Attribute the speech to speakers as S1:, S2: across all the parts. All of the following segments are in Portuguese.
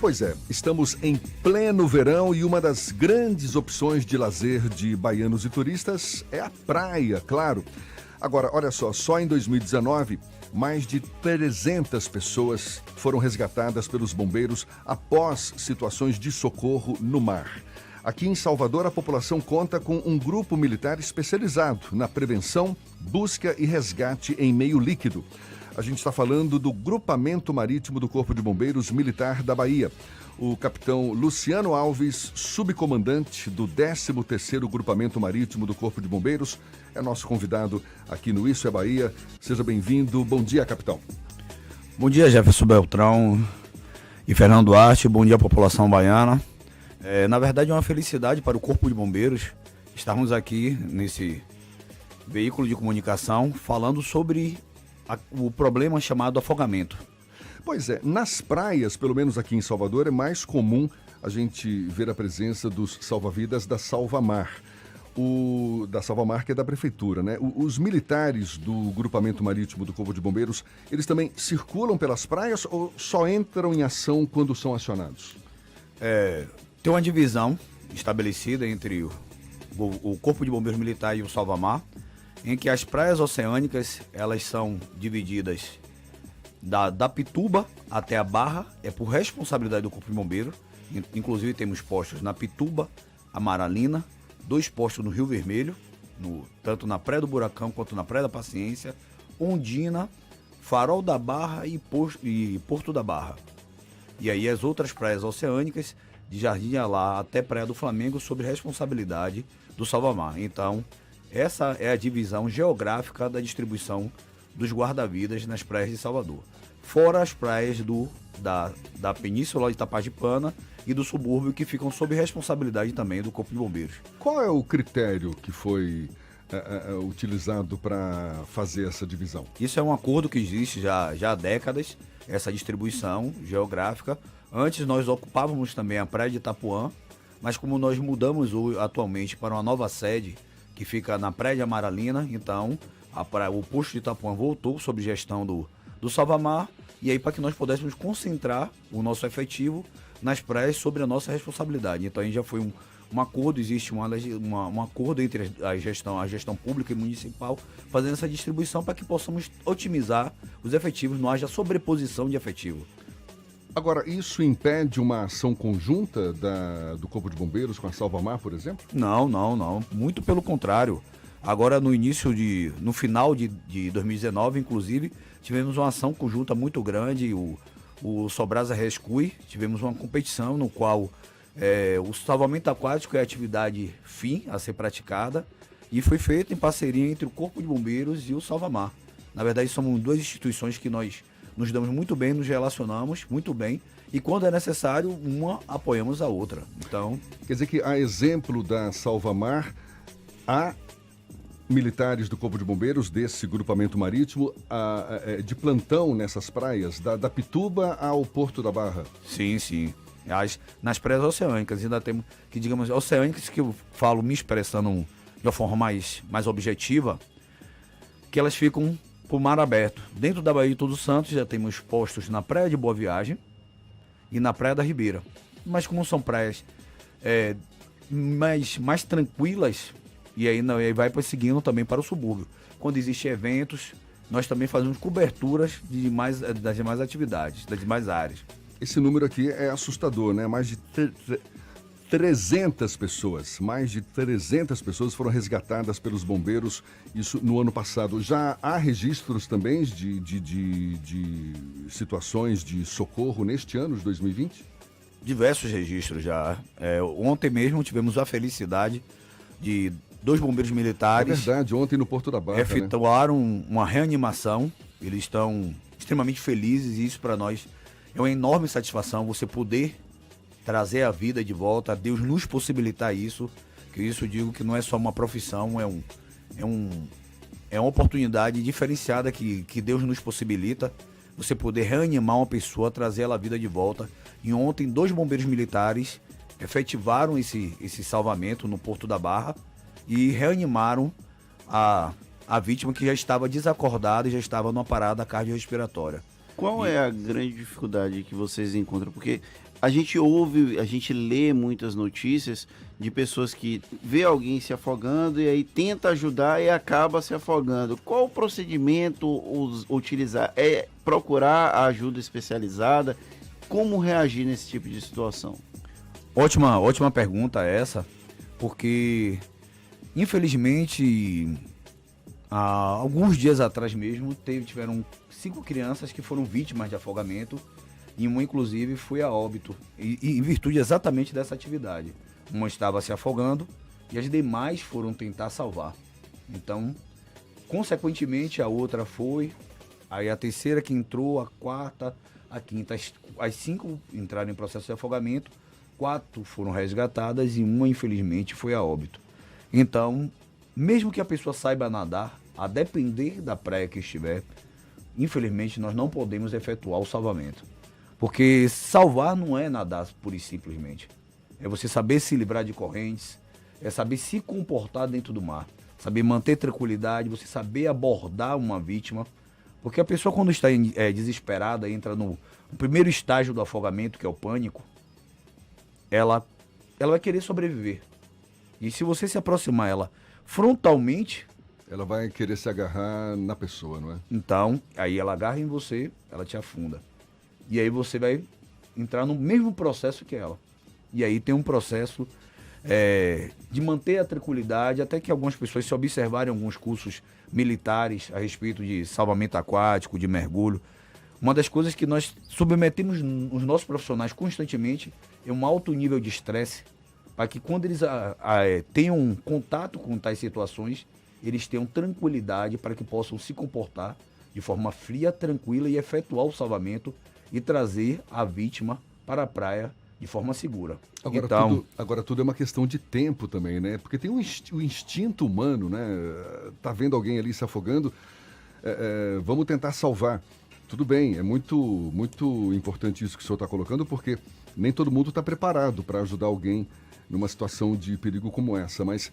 S1: Pois é, estamos em pleno verão e uma das grandes opções de lazer de baianos e turistas é a praia, claro. Agora, olha só em 2019, mais de 300 pessoas foram resgatadas pelos bombeiros após situações de socorro no mar. Aqui em Salvador, a população conta com um grupo militar especializado na prevenção, busca e resgate em meio líquido. A gente está falando do Grupamento Marítimo do Corpo de Bombeiros Militar da Bahia. O capitão Luciano Alves, subcomandante do 13º Grupamento Marítimo do Corpo de Bombeiros, é nosso convidado aqui no Isso é Bahia. Seja bem-vindo. Bom dia, capitão.
S2: Bom dia, Jefferson Beltrão e Fernando Duarte. Bom dia, população baiana. Na verdade, é uma felicidade para o Corpo de Bombeiros estarmos aqui nesse veículo de comunicação falando sobre o problema chamado afogamento.
S1: Pois é, nas praias, pelo menos aqui em Salvador, é mais comum a gente ver a presença dos salva-vidas da Salvamar. Da Salvamar, que é da prefeitura, né? Os militares do Grupamento Marítimo do Corpo de Bombeiros, eles também circulam pelas praias ou só entram em ação quando são acionados?
S2: Tem uma divisão estabelecida entre o Corpo de Bombeiros Militar e o Salvamar, em que as praias oceânicas, elas são divididas da Pituba até a Barra, é por responsabilidade do Corpo de Bombeiros. Inclusive temos postos na Pituba, Amaralina, 2 postos no Rio Vermelho, tanto na Praia do Buracão quanto na Praia da Paciência, Ondina, Farol da Barra e Porto da Barra. E aí as outras praias oceânicas, de Jardim Alá até Praia do Flamengo, sob responsabilidade do Salvamar. Então, essa é a divisão geográfica da distribuição dos guarda-vidas nas praias de Salvador. Fora as praias da Península de Itapajipana e do subúrbio, que ficam sob responsabilidade também do Corpo de Bombeiros.
S1: Qual é o critério que foi utilizado para fazer essa divisão?
S2: Isso é um acordo que existe já há décadas, essa distribuição geográfica. Antes nós ocupávamos também a praia de Itapuã, mas como nós mudamos atualmente para uma nova sede, que fica na Praia de Amaralina, então o posto de Itapuã voltou sob gestão do Salvamar, e aí para que nós pudéssemos concentrar o nosso efetivo nas praias sobre a nossa responsabilidade. Então aí já foi um acordo, existe um acordo entre a gestão pública e municipal, fazendo essa distribuição para que possamos otimizar os efetivos, não haja sobreposição de efetivo.
S1: Agora, isso impede uma ação conjunta do Corpo de Bombeiros com a Salvamar, por exemplo?
S2: Não. Muito pelo contrário. Agora, no final de 2019, inclusive, tivemos uma ação conjunta muito grande, o Sobrasa Rescue, tivemos uma competição no qual o salvamento aquático é a atividade fim a ser praticada e foi feita em parceria entre o Corpo de Bombeiros e o Salvamar. Na verdade, somos 2 instituições que nós nos damos muito bem, nos relacionamos muito bem e quando é necessário, uma apoiamos a outra. Então,
S1: quer dizer que, a exemplo da Salvamar, há militares do Corpo de Bombeiros, desse grupamento marítimo, de plantão nessas praias, da Pituba ao Porto da Barra?
S2: Sim. Nas praias oceânicas, ainda temos, que digamos, oceânicas, que eu falo me expressando de uma forma mais objetiva, que elas ficam por mar aberto. Dentro da Baía de Todos Santos já temos postos na Praia de Boa Viagem e na Praia da Ribeira. Mas como são praias mais tranquilas, e aí vai seguindo também para o subúrbio. Quando existem eventos, nós também fazemos coberturas das demais atividades, das demais áreas.
S1: Esse número aqui é assustador, né? Mais de 300 pessoas foram resgatadas pelos bombeiros, isso no ano passado. Já há registros também de situações de socorro neste ano de 2020?
S2: Diversos registros já. Ontem mesmo tivemos a felicidade de 2 bombeiros militares.
S1: É verdade, ontem no Porto da Barra,
S2: efetuaram uma reanimação. Eles estão extremamente felizes e isso para nós é uma enorme satisfação, você poder trazer a vida de volta, Deus nos possibilitar isso, que isso eu digo que não é só uma profissão, é uma oportunidade diferenciada que Deus nos possibilita, você poder reanimar uma pessoa, trazer ela a vida de volta. E ontem 2 bombeiros militares efetivaram esse salvamento no Porto da Barra e reanimaram a vítima que já estava desacordada e já estava numa parada cardiorrespiratória.
S3: Qual é a grande dificuldade que vocês encontram? Porque a gente ouve, a gente lê muitas notícias de pessoas que vê alguém se afogando e aí tenta ajudar e acaba se afogando. Qual o procedimento utilizar? É procurar a ajuda especializada? Como reagir nesse tipo de situação?
S2: Ótima pergunta essa, porque infelizmente há alguns dias atrás mesmo tiveram 5 crianças que foram vítimas de afogamento e uma inclusive foi a óbito e em virtude exatamente dessa atividade. Uma estava se afogando e as demais foram tentar salvar. Então, consequentemente, a outra foi, aí a terceira que entrou, a quarta, a quinta, as 5 entraram em processo de afogamento, 4 foram resgatadas e uma, infelizmente, foi a óbito. Então, mesmo que a pessoa saiba nadar, a depender da praia que estiver, infelizmente, nós não podemos efetuar o salvamento. Porque salvar não é nadar pura e simplesmente. É você saber se livrar de correntes, é saber se comportar dentro do mar, saber manter tranquilidade, você saber abordar uma vítima. Porque a pessoa, quando está desesperada, entra no primeiro estágio do afogamento, que é o pânico, ela vai querer sobreviver. E se você se aproximar ela frontalmente,
S1: Ela vai querer se agarrar na pessoa, não é?
S2: então, aí ela agarra em você, ela te afunda. E aí você vai entrar no mesmo processo que ela. E aí tem um processo de manter a tranquilidade, até que algumas pessoas, se observarem alguns cursos militares a respeito de salvamento aquático, de mergulho, uma das coisas que nós submetemos os nossos profissionais constantemente é um alto nível de estresse, para que quando eles tenham um contato com tais situações, eles tenham tranquilidade para que possam se comportar de forma fria, tranquila e efetuar o salvamento e trazer a vítima para a praia de forma segura.
S1: Agora tudo é uma questão de tempo também, né? Porque tem o instinto humano, né? Tá vendo alguém ali se afogando, vamos tentar salvar. Tudo bem, é muito importante isso que o senhor está colocando, porque nem todo mundo está preparado para ajudar alguém numa situação de perigo como essa, mas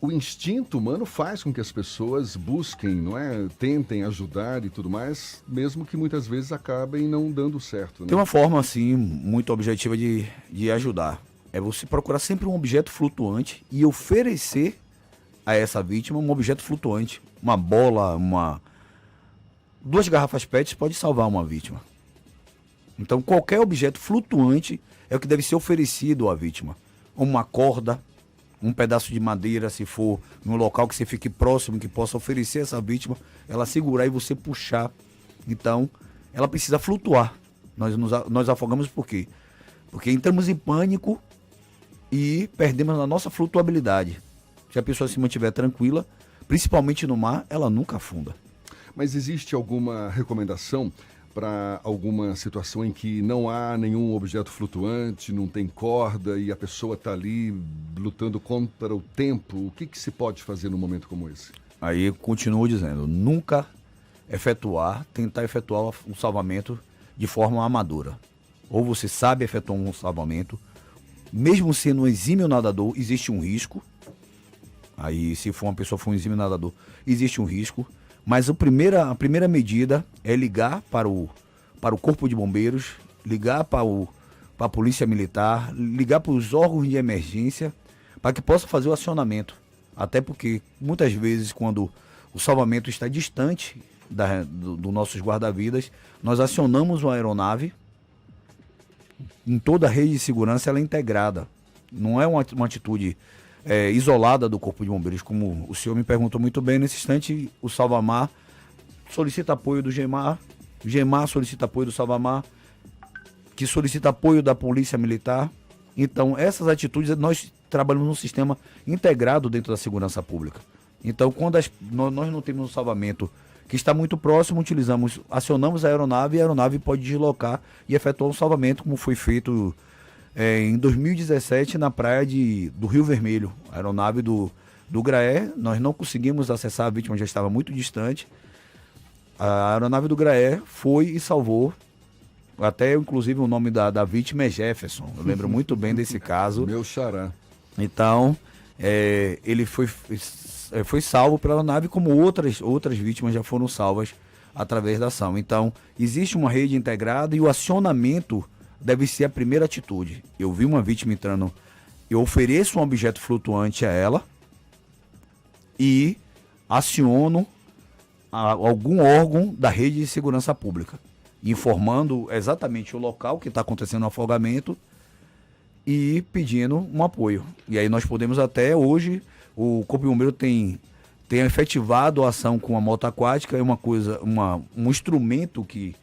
S1: o instinto humano faz com que as pessoas busquem, não é? Tentem ajudar e tudo mais, mesmo que muitas vezes acabem não dando certo, né?
S2: Tem uma forma, assim, muito objetiva de ajudar. É você procurar sempre um objeto flutuante e oferecer a essa vítima um objeto flutuante. Uma bola, 2 garrafas PET pode salvar uma vítima. Então, qualquer objeto flutuante é o que deve ser oferecido à vítima. Uma corda, um pedaço de madeira, se for num local que você fique próximo, que possa oferecer a essa vítima, ela segurar e você puxar. Então, ela precisa flutuar. Nós afogamos por quê? Porque entramos em pânico e perdemos a nossa flutuabilidade. Se a pessoa se mantiver tranquila, principalmente no mar, ela nunca afunda.
S1: Mas existe alguma recomendação para alguma situação em que não há nenhum objeto flutuante, não tem corda e a pessoa está ali lutando contra o tempo? O que se pode fazer num momento como esse?
S2: Aí eu continuo dizendo, nunca tentar efetuar um salvamento de forma amadora. Ou você sabe efetuar um salvamento, mesmo sendo um exímio nadador, existe um risco. Aí se for uma pessoa for um exímio nadador, existe um risco. Mas a primeira medida é ligar para o Corpo de Bombeiros, ligar para a Polícia Militar, ligar para os órgãos de emergência, para que possa fazer o acionamento. Até porque, muitas vezes, quando o salvamento está distante do nossos guarda-vidas, nós acionamos uma aeronave. Em toda a rede de segurança ela é integrada. Não é uma atitude isolada do Corpo de Bombeiros, como o senhor me perguntou muito bem. Nesse instante, o Salvamar solicita apoio do GEMAR, o GEMAR solicita apoio do Salvamar, que solicita apoio da Polícia Militar. Então, essas atitudes, nós trabalhamos num sistema integrado dentro da segurança pública. Então, quando nós não temos um salvamento que está muito próximo, acionamos a aeronave e a aeronave pode deslocar e efetuar um salvamento, como foi feito em 2017 na praia do Rio Vermelho. A aeronave do Graé, nós não conseguimos acessar, a vítima já estava muito distante. A aeronave do Graé foi e salvou, até inclusive o nome da vítima é Jefferson, eu lembro muito bem desse caso.
S1: Meu xará.
S2: Então, ele foi salvo pela aeronave, como outras vítimas já foram salvas através da ação. Então, existe uma rede integrada e o acionamento deve ser a primeira atitude. Eu vi uma vítima entrando, eu ofereço um objeto flutuante a ela e aciono algum órgão da rede de segurança pública, informando exatamente o local que está acontecendo o afogamento e pedindo um apoio. E aí nós podemos até hoje, o Corpo de Bombeiro tem efetivado a ação com a moto aquática, é um instrumento que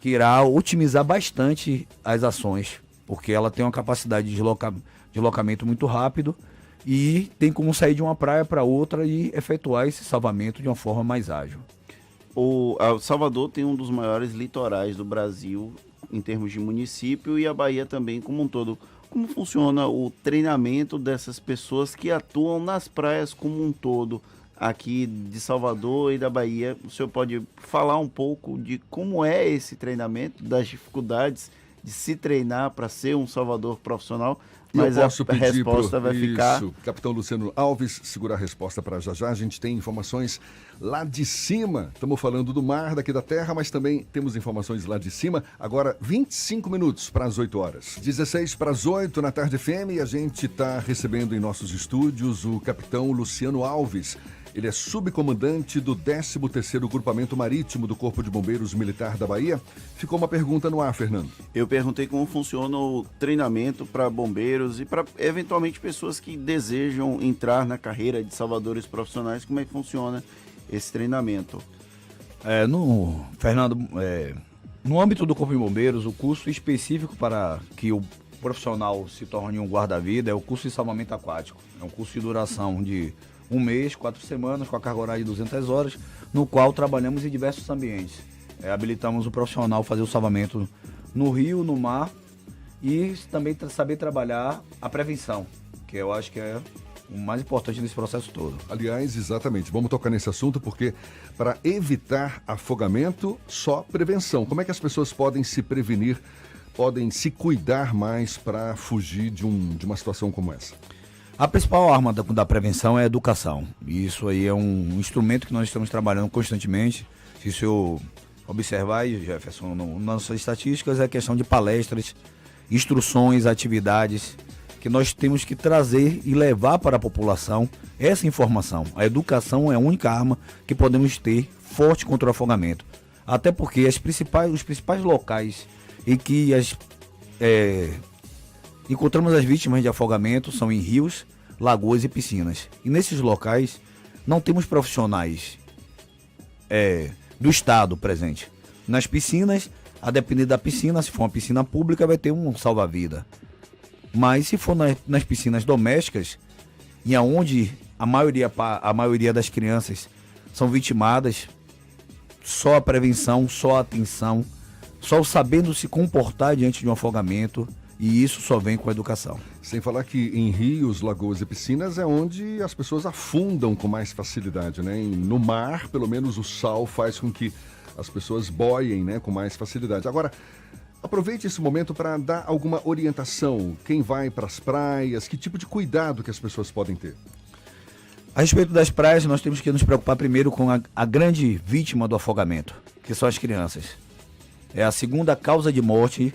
S2: irá otimizar bastante as ações, porque ela tem uma capacidade de deslocamento muito rápido e tem como sair de uma praia para outra e efetuar esse salvamento de uma forma mais ágil.
S3: O Salvador tem um dos maiores litorais do Brasil em termos de município e a Bahia também como um todo. Como funciona o treinamento dessas pessoas que atuam nas praias como um todo aqui de Salvador e da Bahia? O senhor pode falar um pouco de como é esse treinamento, das dificuldades de se treinar para ser um salvador profissional? Mas a resposta vai ficar...
S1: Capitão Luciano Alves, segura a resposta para já já. A gente tem informações lá de cima. Estamos falando do mar, daqui da terra, mas também temos informações lá de cima. Agora, 25 minutos para as 8 horas. 16 para as 8 na Tarde FM e a gente está recebendo em nossos estúdios o capitão Luciano Alves. Ele é subcomandante do 13º Grupamento Marítimo do Corpo de Bombeiros Militar da Bahia. Ficou uma pergunta no ar, Fernando.
S3: Eu perguntei como funciona o treinamento para bombeiros e para, eventualmente, pessoas que desejam entrar na carreira de salvadores profissionais. Como é que funciona esse treinamento?
S2: Fernando, no âmbito do Corpo de Bombeiros, o curso específico para que o profissional se torne um guarda-vida é o curso de salvamento aquático. É um curso de duração de 1 mês, 4 semanas, com a carga horária de 200 horas, no qual trabalhamos em diversos ambientes. Habilitamos o profissional a fazer o salvamento no rio, no mar e também saber trabalhar a prevenção, que eu acho que é o mais importante nesse processo todo.
S1: Aliás, exatamente, vamos tocar nesse assunto porque para evitar afogamento, só prevenção. Como é que as pessoas podem se prevenir, podem se cuidar mais para fugir de uma situação como essa?
S2: A principal arma da prevenção é a educação. E isso aí é um instrumento que nós estamos trabalhando constantemente. Se o senhor observar, Jefferson, nas nossas estatísticas, é questão de palestras, instruções, atividades, que nós temos que trazer e levar para a população essa informação. A educação é a única arma que podemos ter forte contra o afogamento. Até porque os principais locais em que encontramos as vítimas de afogamento são em rios, lagoas e piscinas. E nesses locais não temos profissionais do Estado presente. Nas piscinas, a depender da piscina, se for uma piscina pública, vai ter um salva-vida. Mas se for nas piscinas domésticas, e aonde a maioria das crianças são vitimadas, só a prevenção, só a atenção, só o sabendo se comportar diante de um afogamento. E isso só vem com a educação.
S1: Sem falar que em rios, lagoas e piscinas é onde as pessoas afundam com mais facilidade, né? No mar, pelo menos o sal faz com que as pessoas boiem, né, com mais facilidade. Agora, aproveite esse momento para dar alguma orientação. Quem vai para as praias, que tipo de cuidado que as pessoas podem ter?
S2: A respeito das praias, nós temos que nos preocupar primeiro com a grande vítima do afogamento, que são as crianças. É a segunda causa de morte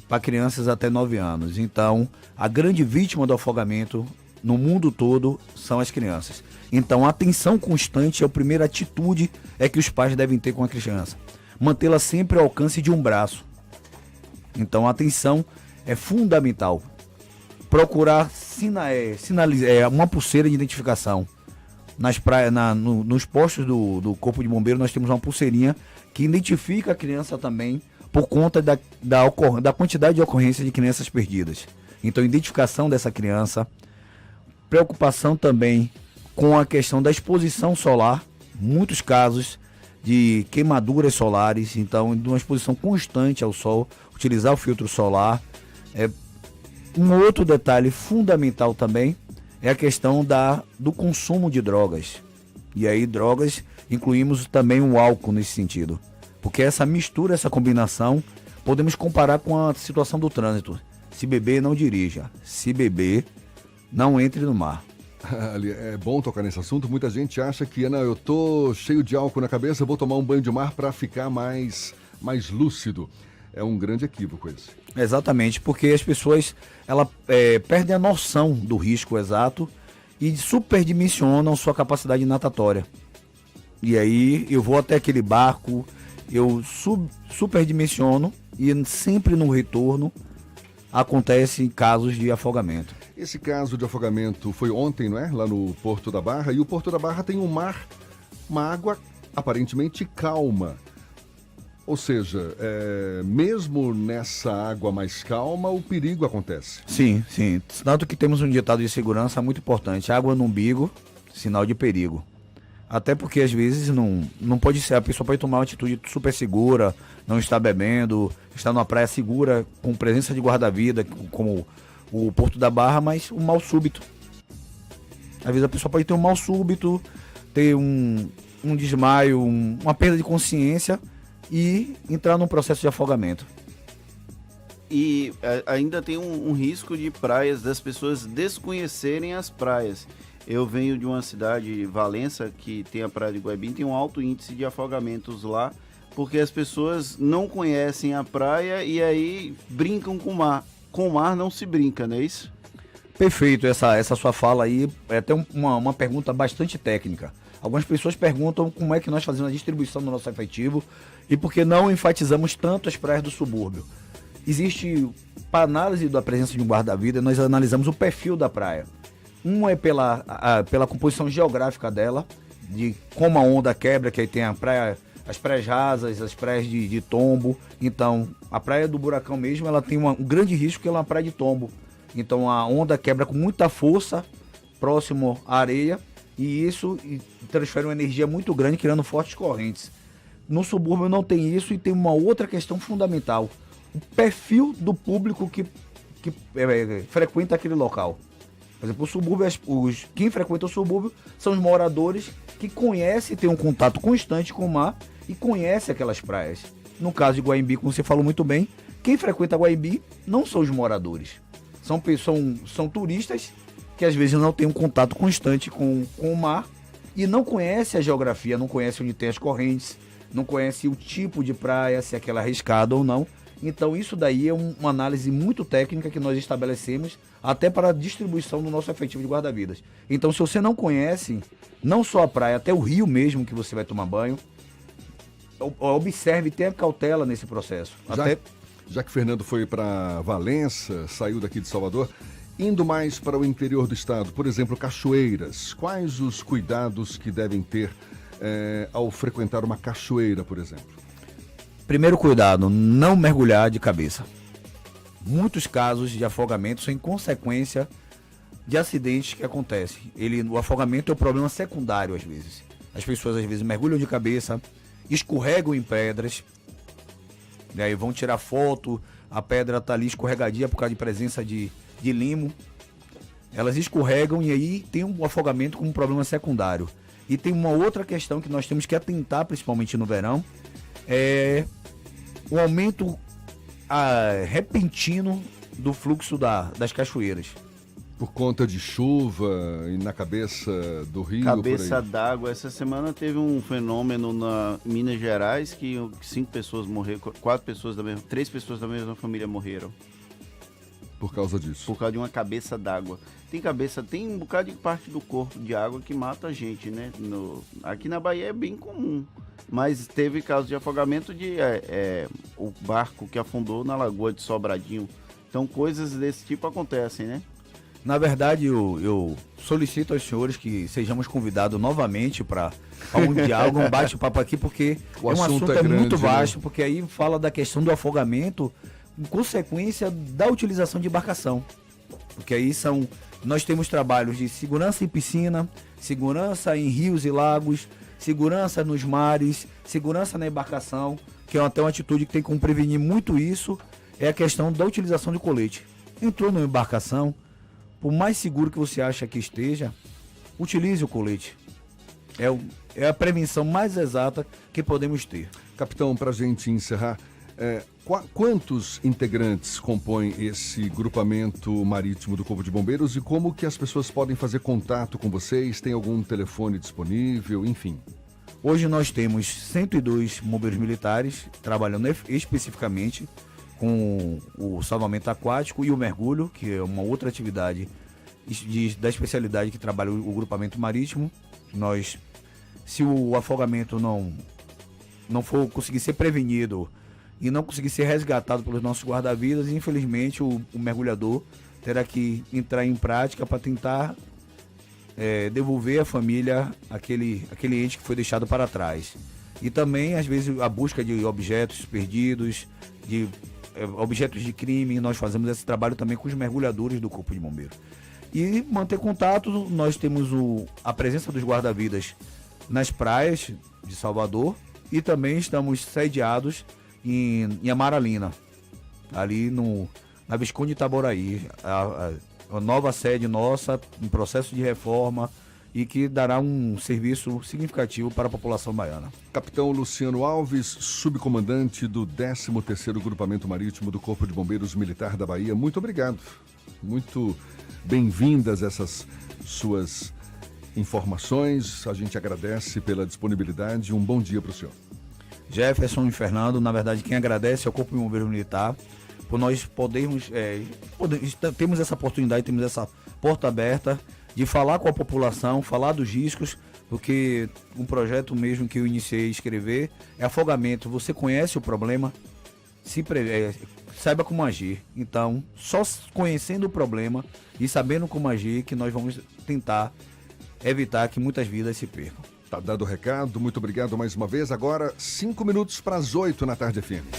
S2: para crianças até 9 anos. Então, a grande vítima do afogamento no mundo todo são as crianças. Então, a atenção constante é a primeira atitude que os pais devem ter com a criança. Mantê-la sempre ao alcance de um braço. Então, a atenção é fundamental. Procurar sinalizar uma pulseira de identificação. Nas praias, nos postos do Corpo de Bombeiro, nós temos uma pulseirinha que identifica a criança também, por conta da quantidade de ocorrência de crianças perdidas. Então, identificação dessa criança, preocupação também com a questão da exposição solar, muitos casos de queimaduras solares, então, de uma exposição constante ao sol, utilizar o filtro solar. Um outro detalhe fundamental também é a questão do consumo de drogas. E aí, drogas, incluímos também o álcool nesse sentido. Porque essa mistura, essa combinação, podemos comparar com a situação do trânsito. Se beber, não dirija. Se beber, não entre no mar.
S1: É bom tocar nesse assunto. Muita gente acha que eu tô cheio de álcool na cabeça, vou tomar um banho de mar para ficar mais lúcido. É um grande equívoco esse.
S2: Exatamente, porque as pessoas perdem a noção do risco exato e superdimensionam sua capacidade natatória. E aí eu vou até aquele barco, eu superdimensiono e sempre no retorno acontecem casos de afogamento.
S1: Esse caso de afogamento foi ontem, não é? Lá no Porto da Barra. E o Porto da Barra tem um mar, uma água aparentemente calma. Ou seja, mesmo nessa água mais calma, o perigo acontece.
S2: Sim, sim. Tanto que temos um ditado de segurança muito importante. Água no umbigo, sinal de perigo. Até porque às vezes não pode ser, a pessoa pode tomar uma atitude super segura, não está bebendo, está numa praia segura, com presença de guarda-vida, como o Porto da Barra, mas um mal súbito. Às vezes a pessoa pode ter um mal súbito, ter um desmaio, uma perda de consciência e entrar num processo de afogamento.
S3: E ainda tem um risco de praias, das pessoas desconhecerem as praias. Eu venho de uma cidade, Valença, que tem a praia de Guaibim, tem um alto índice de afogamentos lá, porque as pessoas não conhecem a praia e aí brincam com o mar. Com o mar não se brinca, não é isso?
S2: Perfeito, essa sua fala aí é até uma pergunta bastante técnica. Algumas pessoas perguntam como é que nós fazemos a distribuição do nosso efetivo e por que não enfatizamos tanto as praias do subúrbio. Existe, para análise da presença de um guarda-vida, nós analisamos o perfil da praia. Um é pela composição geográfica dela, de como a onda quebra, que aí tem a praia, as praias rasas, as praias de tombo. Então, a praia do Buracão mesmo, ela tem um grande risco, que ela é uma praia de tombo. Então, a onda quebra com muita força, próximo à areia, e isso transfere uma energia muito grande, criando fortes correntes. No subúrbio não tem isso, e tem uma outra questão fundamental: o perfil do público que frequenta aquele local. Por exemplo, o subúrbio, quem frequenta o subúrbio são os moradores que conhecem, têm um contato constante com o mar e conhecem aquelas praias. No caso de Guaimbi, como você falou muito bem, quem frequenta Guaimbi não são os moradores. São turistas que às vezes não têm um contato constante com o mar e não conhecem a geografia, não conhecem onde tem as correntes, não conhecem o tipo de praia, se é aquela arriscada ou não. Então isso daí é uma análise muito técnica que nós estabelecemos até para a distribuição do nosso efetivo de guarda-vidas. Então se você não conhece, não só a praia, até o rio mesmo que você vai tomar banho, observe e tenha cautela nesse processo.
S1: Já que o Fernando foi para Valença, saiu daqui de Salvador, indo mais para o interior do estado, por exemplo, cachoeiras, quais os cuidados que devem ter ao frequentar uma cachoeira, por exemplo?
S2: Primeiro cuidado, não mergulhar de cabeça. Muitos casos de afogamento são em consequência de acidentes que acontecem. O afogamento é um problema secundário às vezes. As pessoas às vezes mergulham de cabeça, escorregam em pedras, e aí vão tirar foto, a pedra está ali escorregadia por causa de presença de limo. Elas escorregam e aí tem um afogamento como um problema secundário. E tem uma outra questão que nós temos que atentar, principalmente no verão, é o aumento repentino do fluxo das cachoeiras.
S1: Por conta de chuva e na cabeça do rio?
S3: Cabeça d'água. Essa semana teve um fenômeno na Minas Gerais que 5 pessoas morreram, 3 pessoas da mesma família morreram.
S1: Por causa disso?
S3: Por causa de uma cabeça d'água. Tem um bocado de parte do corpo de água que mata a gente, né? Aqui na Bahia é bem comum. Mas teve caso de afogamento o barco que afundou na Lagoa de Sobradinho. Então coisas desse tipo acontecem, né?
S2: Na verdade, eu solicito aos senhores que sejamos convidados novamente para um diálogo, um bate-papo aqui, porque
S1: o
S2: um assunto grande, muito vasto,
S1: né?
S2: Porque aí fala da questão do afogamento em consequência da utilização de embarcação. Porque aí nós temos trabalhos de segurança em piscina, segurança em rios e lagos, segurança nos mares, segurança na embarcação, que é até uma atitude que tem como prevenir muito isso, é a questão da utilização de colete. Entrou numa embarcação, por mais seguro que você acha que esteja, utilize o colete. É a prevenção mais exata que podemos ter.
S1: Capitão, para a gente encerrar, quantos integrantes compõem esse grupamento marítimo do Corpo de Bombeiros e como que as pessoas podem fazer contato com vocês? Tem algum telefone disponível? Enfim.
S2: Hoje nós temos 102 bombeiros militares trabalhando especificamente com o salvamento aquático e o mergulho, que é uma outra atividade da especialidade que trabalha o grupamento marítimo. Se o afogamento não for conseguir ser prevenido e não conseguir ser resgatado pelos nossos guarda-vidas, infelizmente o mergulhador terá que entrar em prática para tentar devolver à família aquele ente que foi deixado para trás. E também, às vezes, a busca de objetos perdidos, de objetos de crime. Nós fazemos esse trabalho também com os mergulhadores do Corpo de Bombeiros. E manter contato, nós temos a presença dos guarda-vidas nas praias de Salvador e também estamos sediados em Amaralina, ali na Visconde Itaboraí, a nova sede nossa, em processo de reforma e que dará um serviço significativo para a população baiana.
S1: Capitão Luciano Alves, subcomandante do 13º Grupamento Marítimo do Corpo de Bombeiros Militar da Bahia, muito obrigado. Muito bem-vindas essas suas informações. A gente agradece pela disponibilidade. Um bom dia para o senhor.
S2: Jefferson e Fernando, na verdade, quem agradece é o Corpo de Bombeiros Militar por nós temos essa oportunidade, temos essa porta aberta de falar com a população, falar dos riscos, porque um projeto mesmo que eu iniciei a escrever é afogamento. Você conhece o problema, saiba como agir. Então, só conhecendo o problema e sabendo como agir que nós vamos tentar evitar que muitas vidas se percam.
S1: Tá dado o recado, muito obrigado mais uma vez. Agora, 5 minutos para as 8 na tarde FM.